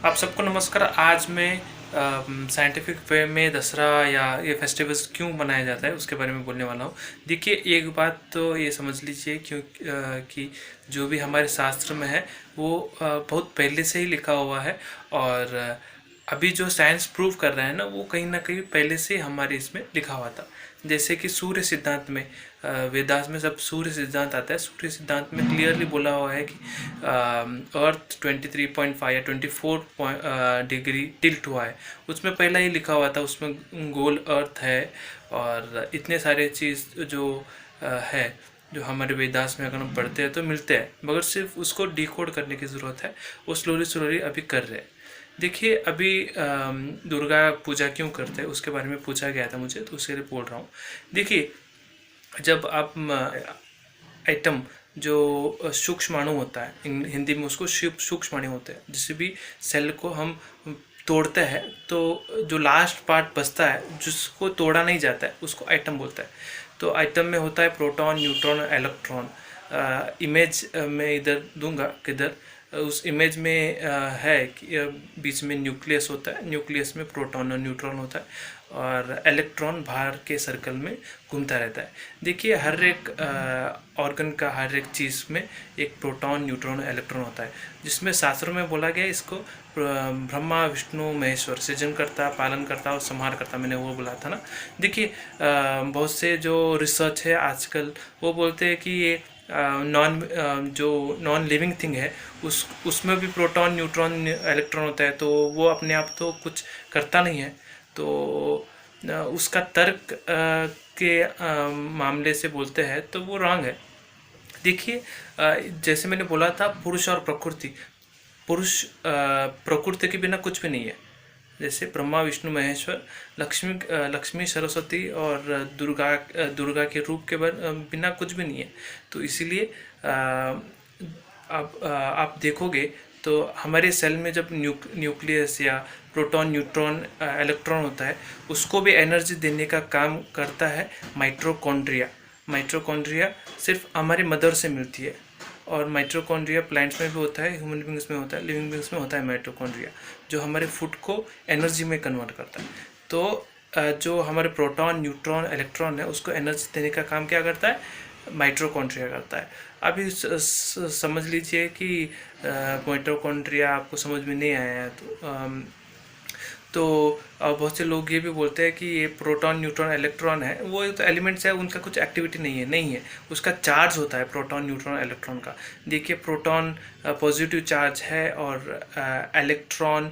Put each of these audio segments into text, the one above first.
आप सबको नमस्कार। आज मैं साइंटिफिक वे में दसरा या ये फेस्टिवल्स क्यों मनाया जाता है उसके बारे में बोलने वाला हूँ। देखिए, एक बात तो ये समझ लीजिए कि जो भी हमारे शास्त्र में है वो बहुत पहले से ही लिखा हुआ है। और अभी जो साइंस प्रूव कर रहा है ना, वो कहीं ना कहीं पहले से हमारे इसमें लिखा हुआ था। जैसे कि सूर्य सिद्धांत में, वेदास में सब सूर्य सिद्धांत आता है। सूर्य सिद्धांत में क्लियरली बोला हुआ है कि अर्थ 23.5 या 24 डिग्री टिल्ट हुआ है। उसमें पहला ही लिखा हुआ था, उसमें गोल अर्थ है और इतने सारे चीज़ जो है, जो हमारे वेदास में अगर हम पढ़ते हैं तो मिलते हैं, मगर सिर्फ उसको डिकोड करने की ज़रूरत है। वो स्लोली स्लोली अभी कर रहे हैं। देखिए, अभी दुर्गा पूजा क्यों करते हैं उसके बारे में पूछा गया था मुझे, तो उसके लिए बोल रहा हूँ। देखिए, जब आप एटम जो सूक्ष्माणु होता है, हिंदी में उसको सूक्ष्माणु होते हैं, जिस भी सेल को हम तोड़ते हैं तो जो लास्ट पार्ट बचता है जिसको तोड़ा नहीं जाता है उसको एटम बोलता है। तो एटम में होता है प्रोटॉन, न्यूट्रॉन, इलेक्ट्रॉन। इमेज मैं इधर दूंगा किधर, उस इमेज में है कि बीच में न्यूक्लियस होता है, न्यूक्लियस में प्रोटॉन और न्यूट्रॉन होता है और इलेक्ट्रॉन बाहर के सर्कल में घूमता रहता है। देखिए, हर एक ऑर्गन का, हर एक चीज़ में एक प्रोटॉन, न्यूट्रॉन, इलेक्ट्रॉन होता है, जिसमें शास्त्रों में बोला गया इसको ब्रह्मा विष्णु महेश्वर सृजन करता, पालन करता और संहार करता, मैंने वो बोला था ना। देखिए, बहुत से जो रिसर्च है आजकल वो बोलते हैं कि ये जो नॉन लिविंग थिंग है उसमें भी प्रोटॉन, न्यूट्रॉन, इलेक्ट्रॉन होता है, तो वो अपने आप तो कुछ करता नहीं है। तो उसका तर्क के मामले से बोलते हैं तो वो रॉन्ग है। देखिए, जैसे मैंने बोला था, पुरुष और प्रकृति, पुरुष प्रकृति के बिना कुछ भी नहीं है। जैसे ब्रह्मा विष्णु महेश्वर, लक्ष्मी सरस्वती और दुर्गा के रूप के बिना कुछ भी नहीं है। तो इसीलिए आप देखोगे तो हमारे सेल में जब न्यूक्लियस या प्रोटॉन, न्यूट्रॉन, इलेक्ट्रॉन होता है, उसको भी एनर्जी देने का काम करता है माइटोकॉन्ड्रिया। माइटोकॉन्ड्रिया सिर्फ हमारी मदर से मिलती है और माइटोकॉन्ड्रिया प्लांट्स में भी होता है, ह्यूमन बींग्स में होता है, लिविंग बींग्स में होता है माइटोकॉन्ड्रिया, जो हमारे फूड को एनर्जी में कन्वर्ट करता है। तो जो हमारे प्रोटॉन, न्यूट्रॉन, इलेक्ट्रॉन है उसको एनर्जी देने का काम क्या करता है? माइटोकॉन्ड्रिया करता है। अभी समझ लीजिए कि माइटोकॉन्ड्रिया आपको समझ में नहीं आया तो बहुत से लोग ये भी बोलते हैं कि ये प्रोटॉन, न्यूट्रॉन, इलेक्ट्रॉन है, वो तो एलिमेंट्स है, उनका कुछ एक्टिविटी नहीं है, उसका चार्ज होता है प्रोटॉन, न्यूट्रॉन, इलेक्ट्रॉन का। देखिए, प्रोटॉन पॉजिटिव चार्ज है और इलेक्ट्रॉन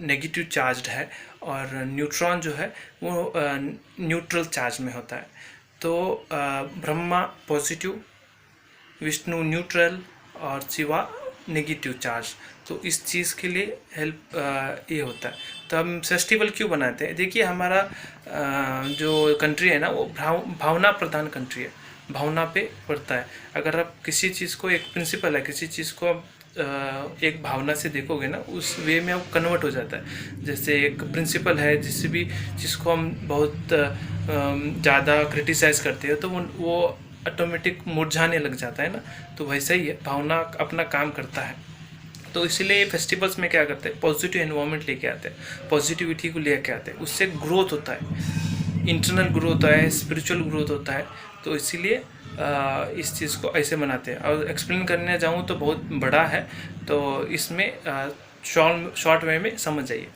नेगेटिव चार्ज है और न्यूट्रॉन जो है वो न्यूट्रल चार्ज में होता है। तो ब्रह्मा पॉजिटिव, विष्णु न्यूट्रल और शिवा नेगेटिव चार्ज। तो इस चीज़ के लिए हेल्प ये होता है। तो हम फेस्टिवल क्यों बनाते हैं? देखिए, हमारा जो कंट्री है ना, वो भावना प्रधान कंट्री है, भावना पे पड़ता है। अगर आप किसी चीज़ को, एक प्रिंसिपल है, किसी चीज़ को आप एक भावना से देखोगे ना, उस वे में वो कन्वर्ट हो जाता है। जैसे एक प्रिंसिपल है, जिसको हम बहुत ज़्यादा क्रिटिसाइज़ करते हैं तो वो ऑटोमेटिक मुरझाने लग जाता है ना। तो वैसा ही है, भावना अपना काम करता है। तो इसीलिए फेस्टिवल्स में क्या करते हैं? पॉजिटिव एनवायरनमेंट लेके आते हैं, पॉजिटिविटी को लेके आते हैं, उससे ग्रोथ होता है, इंटरनल ग्रोथ होता है, स्पिरिचुअल ग्रोथ होता है। तो इसीलिए इस चीज़ को ऐसे मनाते हैं। और एक्सप्लेन करने जाऊँ तो बहुत बड़ा है, तो इसमें शॉर्ट वे में समझ जाइए।